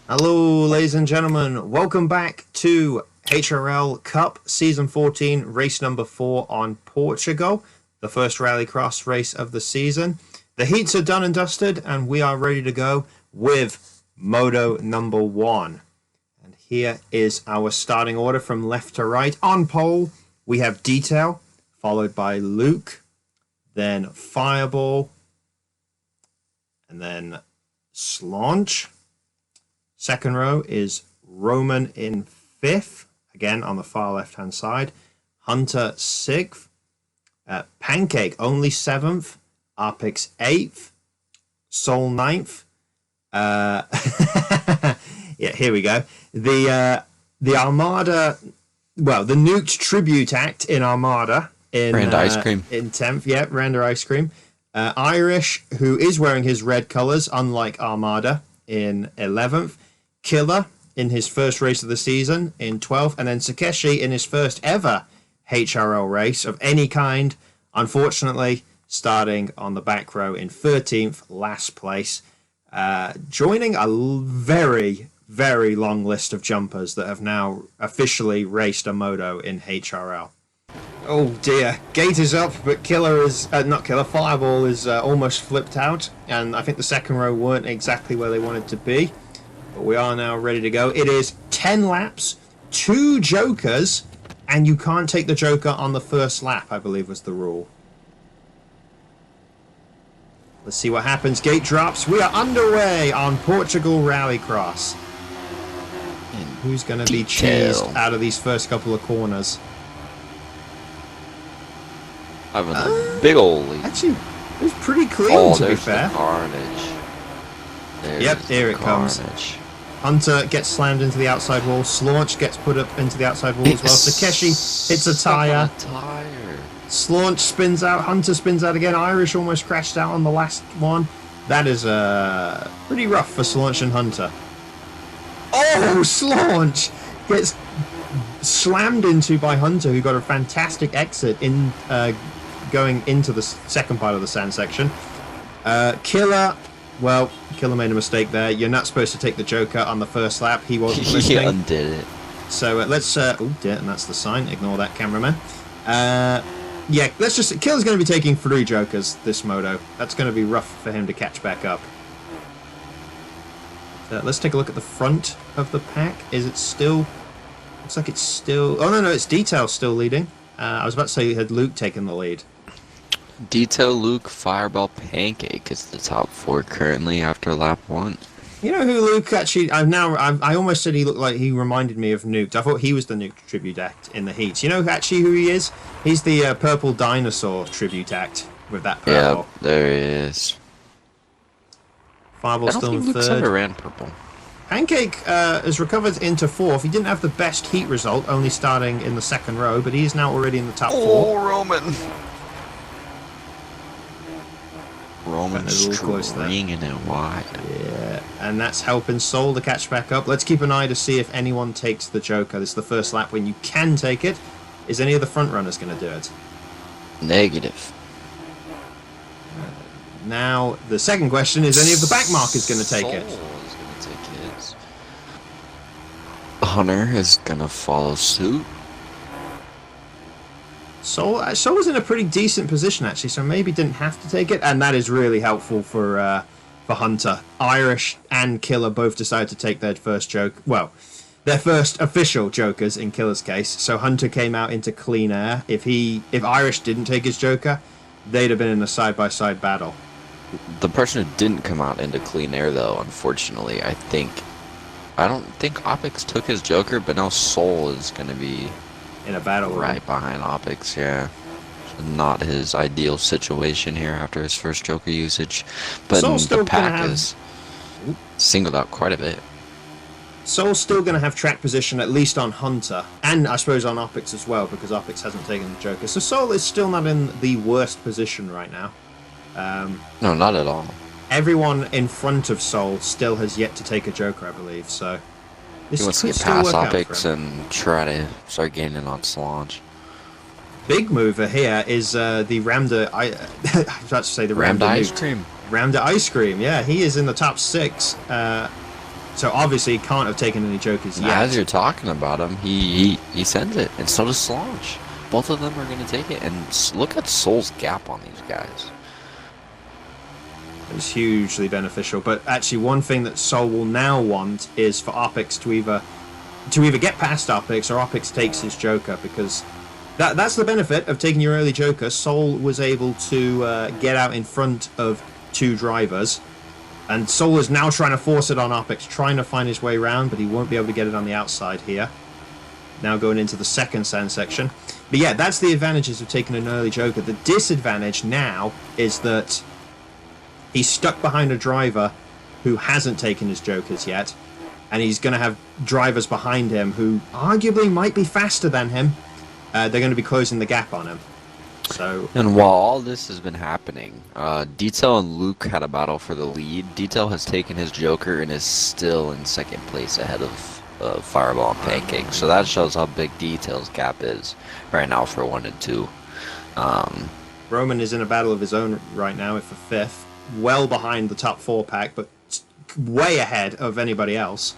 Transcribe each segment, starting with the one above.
Hello, ladies and gentlemen. Welcome back to HRL Cup Season 14, race number 4 on Portugal, the first Rallycross race of the season. The heats are done and dusted, and we are ready to go with Moto number 1. And here is our starting order from left to right. On pole, we have Detail, followed by Luke, then Fireball, and then Slaunch. Second row is Roman in 5th, again on the far left-hand side. Hunter 6th. Pancake only 7th. Arpix 8th. Soul 9th. Yeah, here we go. The Armada, well, the Nuked Tribute Act in Armada. Randa Ice Cream. In 10th, yeah, Randa Ice Cream. Irish, who is wearing his red colours, unlike Armada, in 11th. Killer in his first race of the season in 12th, and then Takeshi in his first ever HRL race of any kind, unfortunately starting on the back row in 13th, last place, joining a very, very long list of jumpers that have now officially raced a moto in HRL. Oh dear, gate is up, but Killer is, not Killer, Fireball is almost flipped out, and I think the second row weren't exactly where they wanted to be. But we are now ready to go. It is 10 laps, 2 jokers, and you can't take the joker on the first lap, I believe was the rule. Let's see what happens. Gate drops. We are underway on Portugal Rallycross. And who's going to be cheesed out of these first couple of corners? Having a big old lead. Actually, it was pretty clean, to be fair. The carnage. Yep, here it comes. Hunter gets slammed into the outside wall. Slaunch gets put up into the outside wall as well. Takeshi hits a tyre. Slaunch spins out. Hunter spins out again. Irish almost crashed out on the last one. That is pretty rough for Slaunch and Hunter. Oh, Slaunch gets slammed into by Hunter, who got a fantastic exit in going into the second part of the sand section. Killer. Well, Killer made a mistake there. You're not supposed to take the joker on the first lap. He wasn't listening. He undid it. So let's... oh, dear, and that's the sign. Ignore that, cameraman. Yeah, let's just... Killer's going to be taking 3 jokers this moto. That's going to be rough for him to catch back up. So let's take a look at the front of the pack. Is it still... Looks like it's still... Oh, no, it's Detail still leading. I was about to say, had Luke taken the lead? Detail, Luke, Fireball, Pancake is the top 4 currently after lap 1. You know who Luke actually... I almost said he looked like he reminded me of Nuked. I thought he was the Nuked tribute act in the heats. You know actually who he is? He's the purple dinosaur tribute act with that purple. Yeah, there he is. Fireball still in 3rd. Luke's ever ran purple. Pancake has recovered into 4th. He didn't have the best heat result, only starting in the second row, but he's now already in the top 4. Oh, Roman! Roman's stringing it wide. Yeah, and that's helping Soul to catch back up. Let's keep an eye to see if anyone takes the joker. This is the first lap when you can take it. Is any of the front runners going to do it? Negative. Now, the second question is, any of the back markers going to take it? Soul is going to take it. Hunter is going to follow suit. Soul was in a pretty decent position, actually, so maybe didn't have to take it, and that is really helpful for Hunter. Irish and Killer both decided to take their first joke. Well, their first official jokers in Killer's case. So Hunter came out into clean air. If Irish didn't take his joker, they'd have been in a side-by-side battle. The person who didn't come out into clean air, though, unfortunately, I don't think Opix took his joker, but now Soul is going to be in a battle right behind Opix, yeah. Not his ideal situation here after his first joker usage. But the pack is singled out quite a bit. Soul's still going to have track position, at least on Hunter, and I suppose on Opix as well, because Opix hasn't taken the joker. So Soul is still not in the worst position right now. No, not at all. Everyone in front of Soul still has yet to take a joker, I believe, so... He wants to get past Opix and try to start gaining on Slaunch. Big mover here is the Ramda... I was about to say the Ramda Ice Cream. Ramda Ice Cream, yeah. He is in the top 6. So obviously he can't have taken any jokers yet. As you're talking about him, he sends it, and so does Slaunch. Both of them are going to take it, and look at Soul's gap on these guys. It's hugely beneficial, but actually one thing that Soul will now want is for Opix to either get past Opix or Opix takes his Joker, because that's the benefit of taking your early Joker. Soul was able to get out in front of 2 drivers, and Soul is now trying to force it on Opix, trying to find his way around, but he won't be able to get it on the outside here. Now going into the second sand section. But yeah, that's the advantages of taking an early Joker. The disadvantage now is that he's stuck behind a driver who hasn't taken his Jokers yet, and he's going to have drivers behind him who arguably might be faster than him. They're going to be closing the gap on him. So, and while all this has been happening, Detail and Luke had a battle for the lead. Detail has taken his Joker and is still in second place ahead of Fireball and Pancake. So that shows how big Detail's gap is right now for 1 and 2. Roman is in a battle of his own right now for 5th, well behind the top 4 pack, but way ahead of anybody else.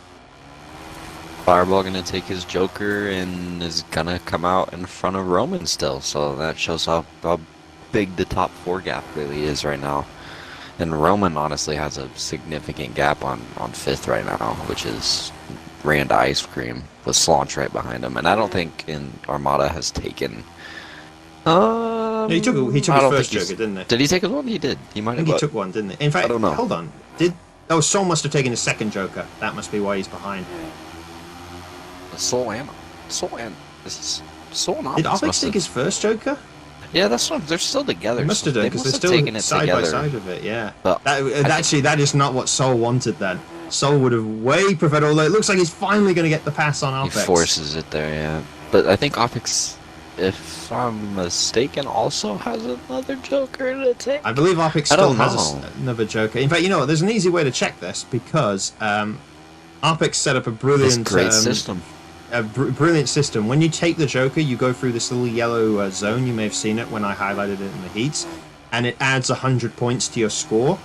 Fireball gonna take his Joker and is gonna come out in front of Roman still, so that shows how big the top 4 gap really is right now. And Roman honestly has a significant gap on 5th right now, which is Rand Ice Cream with Slaunch right behind him. And I don't think Armada has taken. No, he took his first Joker, didn't he? Did he take his one? He did. He might have. He took one, didn't he? In fact, I don't know. Hold on. Soul must have taken his second Joker. That must be why he's behind. Soul and this is Soul and Did Opix take his first Joker? Yeah, that's what they're still together. They must have done, because they're still side by side with it. Yeah. But that is not what Soul wanted then. Soul would have way preferred, although it looks like he's finally going to get the pass on Opix. He forces it there, yeah. But I think Opix, if I'm mistaken, also has another Joker to take. I believe Opix still has another Joker. In fact, you know what? There's an easy way to check this, because Opix set up a brilliant system. Brilliant system. When you take the Joker, you go through this little yellow zone. You may have seen it when I highlighted it in the heats, and it adds 100 points to your score.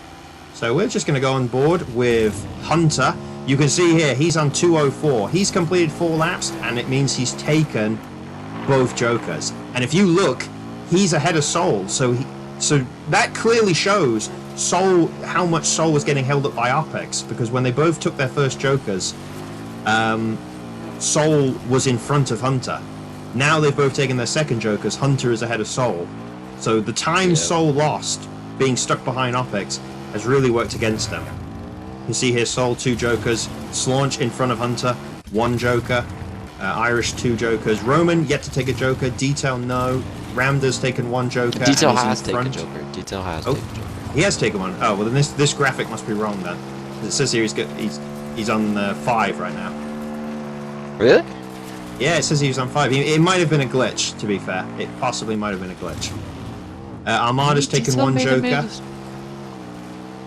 So we're just going to go on board with Hunter. You can see here he's on 204. He's completed 4 laps, and it means he's taken both Jokers. And if you look, he's ahead of Soul. So that clearly shows Soul, how much Soul was getting held up by Opix, because when they both took their first Jokers, Soul was in front of Hunter. Now they've both taken their second Jokers. Hunter is ahead of Soul. So the time Soul lost being stuck behind Opix has really worked against them. You can see here Soul 2 Jokers, Slaunch in front of Hunter 1 Joker, Irish 2 Jokers, Roman yet to take a Joker, Detail no, Ramda's taken 1 Joker. Detail has taken a Joker. Detail has taken a Joker. He has taken one. Oh well, then this graphic must be wrong then. It says here he's on 5 right now. Really? Yeah, it says he was on 5. It might have been a glitch, to be fair. It possibly might have been a glitch. Armada's taken 1 Joker.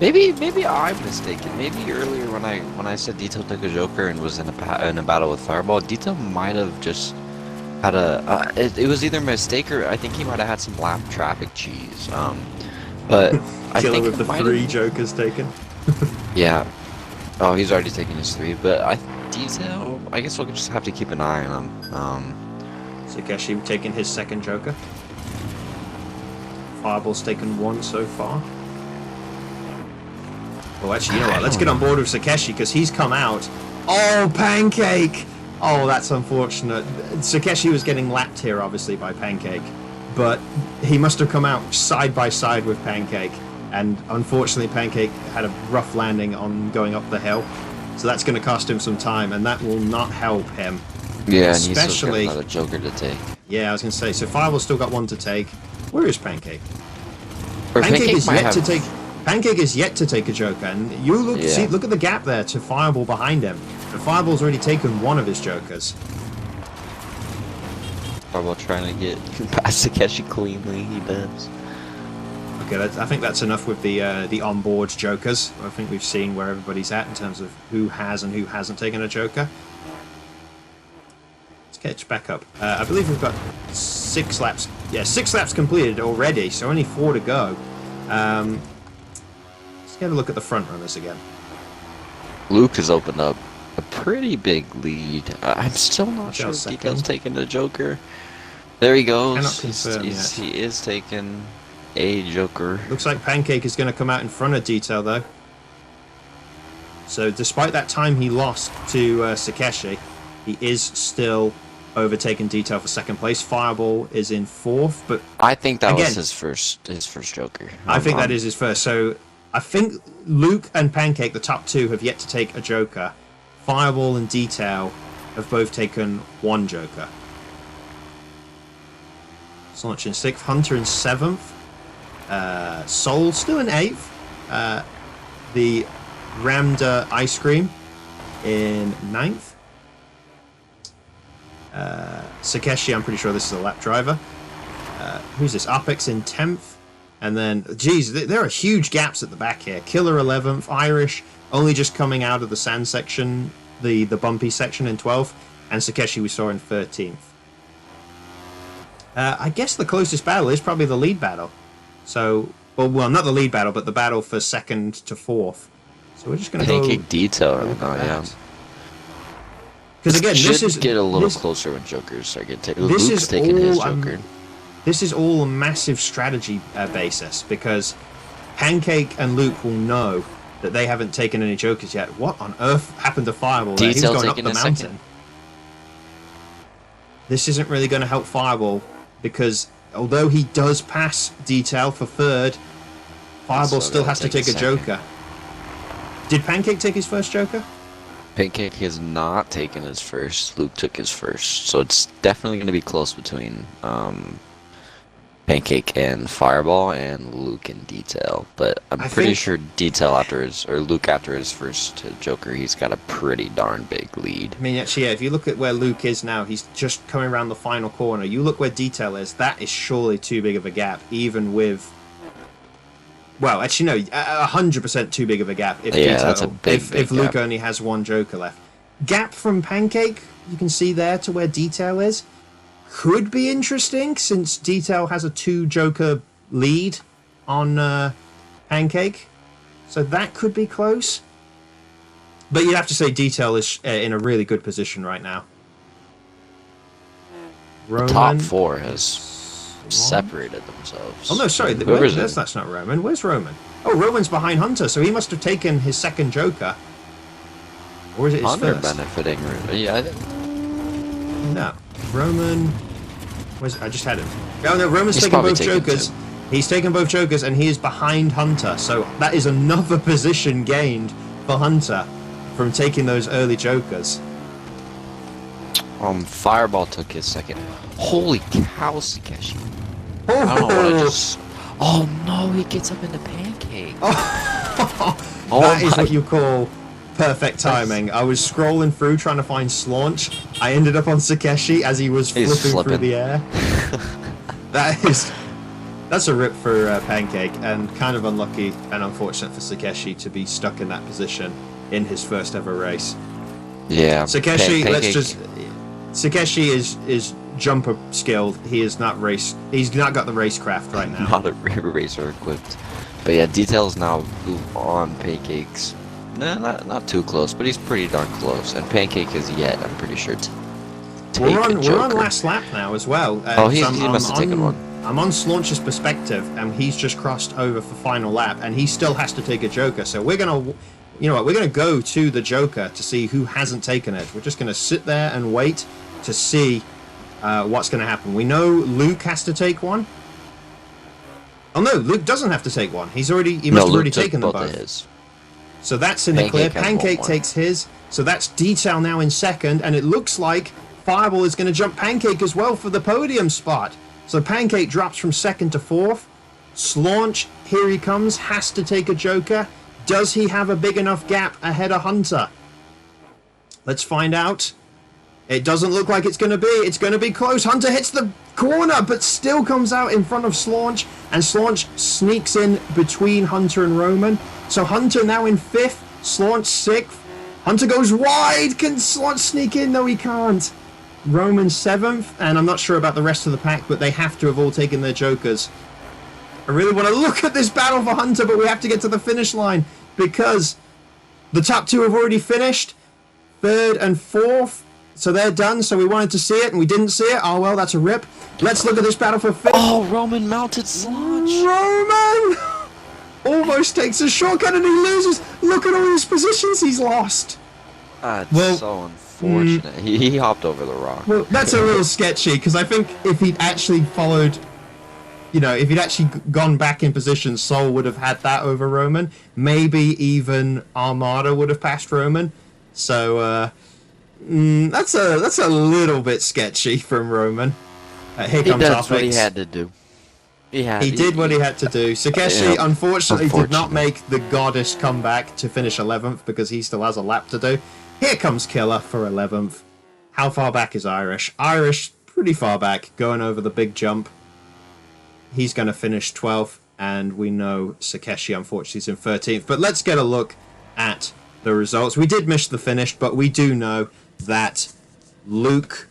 Maybe I'm mistaken. Maybe earlier when I said Detail took a Joker and was in a battle with Fireball, Detail might have just had it was either a mistake or I think he might have had some lap traffic cheese. But I think with the 3 Jokers taken. Yeah. Oh, he's already taken his 3, but Detail, I guess we'll just have to keep an eye on him. Takeshi taking his second Joker. Fireball's taken 1 so far. Well, actually, you know what? Let's get on board with Takeshi, because he's come out. Oh, Pancake! Oh, that's unfortunate. Takeshi was getting lapped here, obviously, by Pancake. But he must have come out side by side with Pancake. And unfortunately, Pancake had a rough landing on going up the hill. So that's going to cost him some time, and that will not help him. Yeah, especially and he's still got another Joker to take. Yeah, I was going to say. So Fireball's still got 1 to take. Where is Pancake? Pancake is yet to take. Pancake is yet to take a Joker, and you look at the gap there to Fireball behind him. And Fireball's already taken 1 of his Jokers. Fireball trying to get past Takeshi cleanly. He does. Okay, I think that's enough with the onboard Jokers. I think we've seen where everybody's at in terms of who has and who hasn't taken a Joker. Let's catch back up. I believe we've got 6 laps. Yeah, 6 laps completed already, so only 4 to go. Let's get a look at the front runners again. Luke has opened up a pretty big lead. I'm still not sure if second. Detail's taking the Joker. There he goes. Cannot confirm yet. He is taking a Joker. Looks like Pancake is going to come out in front of Detail, though. So despite that time he lost to Sakeshi, he is still overtaking Detail for second place. Fireball is in fourth, but I think that again, was his first Joker. I think that is his first. So I think Luke and Pancake, the top two, have yet to take a Joker. Fireball and Detail have both taken one Joker. Launch in sixth, Hunter in seventh, Soul still in eighth, the Ramda Ice Cream in ninth, Sakeshi, I'm pretty sure this is a lap driver. Who's this? Apex in 10th, and then, geez, there are huge gaps at the back here. Killer 11th, Irish only just coming out of the sand section, the bumpy section in 12th, and Sakeshi we saw in 13th. I guess the closest battle is probably the lead battle. So, well, not the lead battle, but the battle for second to fourth. So we're just going to go... Pancake Detail right now, yeah. Because again, this is... get a little closer when Jokers start getting taken. Luke's taking his Joker. This is all a massive strategy basis, because Pancake and Luke will know that they haven't taken any Jokers yet. What on earth happened to Fireball there? He was going up the mountain. Second. This isn't really going to help Fireball, because although he does pass Detail for third, Fireball still has to take a Joker. Did Pancake take his first Joker? Pancake has not taken his first. Luke took his first. So it's definitely going to be close between Pancake and Fireball and Luke and Detail. But I'm pretty sure Detail Luke after his first Joker, he's got a pretty darn big lead. I mean, actually, yeah, if you look at where Luke is now, he's just coming around the final corner. You look where Detail is, that is surely too big of a gap, even with... Well, actually, no, 100% too big of a gap. If yeah, that's a big if Luke gap. only has one Joker left. Gap from Pancake, you can see there to where Detail is. Could be interesting, since Detail has a 2 Joker lead on Pancake. So that could be close. But you'd have to say Detail is in a really good position right now. Roman, the top 4 has separated themselves. Oh no, sorry, that's not Roman. Where's Roman? Oh, Roman's behind Hunter, so he must have taken his second Joker. Or is it his Hunter first? benefiting, yeah. No, Roman. I just had him. Oh no, Roman's taking both Jokers. He's taken both Jokers, and he is behind Hunter. So that is another position gained for Hunter from taking those early Jokers. Fireball took his second. Holy cow, Sakeshi. I don't know what I just... Oh no, he gets up into Pancake. That is what you call perfect timing. I was scrolling through trying to find Slaunch. I ended up on Sakeshi as he was flipping through the air. That's a rip for Pancake, and kind of unlucky and unfortunate for Sakeshi to be stuck in that position in his first ever race. Yeah. Sakeshi, Sakeshi is jumper skilled. He is not race. He's not got the racecraft right now. Not a racer equipped. But yeah, Detail's now on Pancake's. Nah, not too close, but he's pretty darn close. And Pancake is yet, I'm pretty sure. We're on last lap now as well. He must have taken one. I'm on Slaunch's perspective, and he's just crossed over for final lap, and he still has to take a Joker. So we're gonna, you know what? We're gonna go to the Joker to see who hasn't taken it. We're just gonna sit there and wait to see what's going to happen. We know Luke has to take one. Oh no, Luke doesn't have to take one. He must have already taken them both. So that's in the clear. Pancake takes his. So that's Detail now in second, and it looks like Fireball is going to jump Pancake as well for the podium spot. So Pancake drops from second to fourth. Slaunch, here he comes, has to take a Joker. Does he have a big enough gap ahead of Hunter? Let's find out. It doesn't look like it's going to be. It's going to be close. Hunter hits the corner, but still comes out in front of Slaunch, and Slaunch sneaks in between Hunter and Roman. So Hunter now in fifth, Slaunch sixth. Hunter goes wide. Can Slaunch sneak in? No, he can't. Roman seventh, and I'm not sure about the rest of the pack, but they have to have all taken their Jokers. I really want to look at this battle for Hunter, but we have to get to the finish line, because The top two have already finished. Third and fourth. So they're done. So we wanted to see it and we didn't see it. Oh, well, that's a rip. Let's look at this battle for fifth. Oh, Roman mounted sludge. Roman almost takes a shortcut and he loses. Look at all his positions he's lost. That's so unfortunate. He hopped over the rock. Well, that's a little sketchy because I think if he'd actually followed, you know, if he'd actually gone back in position, Sol would have had that over Roman. Maybe even Armada would have passed Roman. So that's a little bit sketchy from Roman. Here comes That's what he Arpix. had to do. He did what he had to do. Sakeshi, Yeah, unfortunately, did not make the Goddess comeback to finish 11th because he still has a lap to do. Here comes Killer for 11th. How far back is Irish? Irish, pretty far back, going over the big jump. He's going to finish 12th, and we know Sakeshi, unfortunately, is in 13th. But let's get a look at the results. We did miss the finish, but we do know that Luke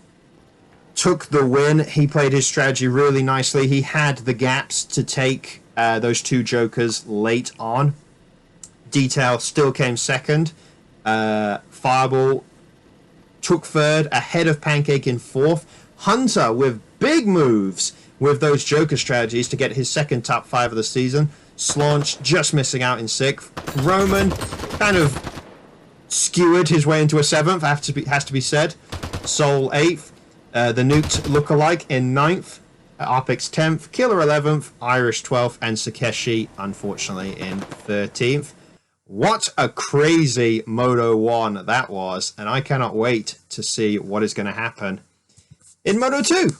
took the win. He played his strategy really nicely. He had the gaps to take those two jokers late on. Detail still came second. Fireball took third, ahead of Pancake in fourth. Hunter with big moves with those joker strategies to get his second top 5 of the season. Slaunch just missing out in 6th. Roman kind of skewered his way into a 7th, has to be said. Sol 8th. The Nuked lookalike in 9th, Arpix 10th, Killer 11th, Irish 12th, and Sakeshi, unfortunately, in 13th. What a crazy Moto 1 that was, and I cannot wait to see what is going to happen in Moto 2.